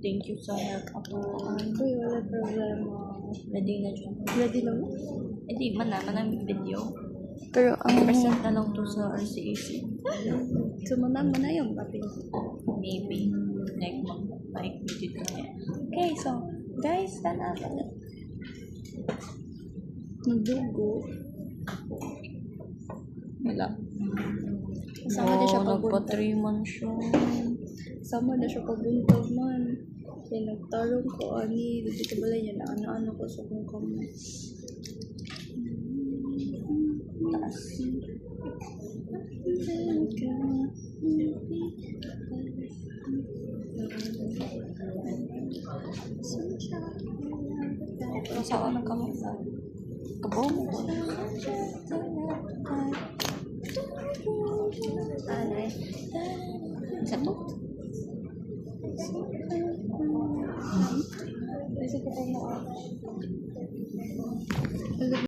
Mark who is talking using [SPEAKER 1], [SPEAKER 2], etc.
[SPEAKER 1] Thank you sa help ako.
[SPEAKER 2] Uy, wala problema.
[SPEAKER 1] Ready na dyan.
[SPEAKER 2] Ready na mo?
[SPEAKER 1] Eh di, manaman ang video.
[SPEAKER 2] Pero ang...
[SPEAKER 1] Present na lang to sa RCAC.
[SPEAKER 2] Sumunang mo na yung papel.
[SPEAKER 1] Maybe. Like, video ko na. Okay, so, guys, sana.
[SPEAKER 2] Nagdugo.
[SPEAKER 1] Wala.
[SPEAKER 2] Kasama din siya
[SPEAKER 1] nagpa
[SPEAKER 2] pagbuntag.
[SPEAKER 1] 3 months siya.
[SPEAKER 2] Kasama na siya pagbuntag man. Kaya nagtarong ko, ani. Dito ba lang yan na ano-ano ko sa kong kamay.
[SPEAKER 1] Taas. Saan ang kamay? Kabong.
[SPEAKER 2] Alay.
[SPEAKER 1] Isa to.
[SPEAKER 2] Kasi ko pa mo.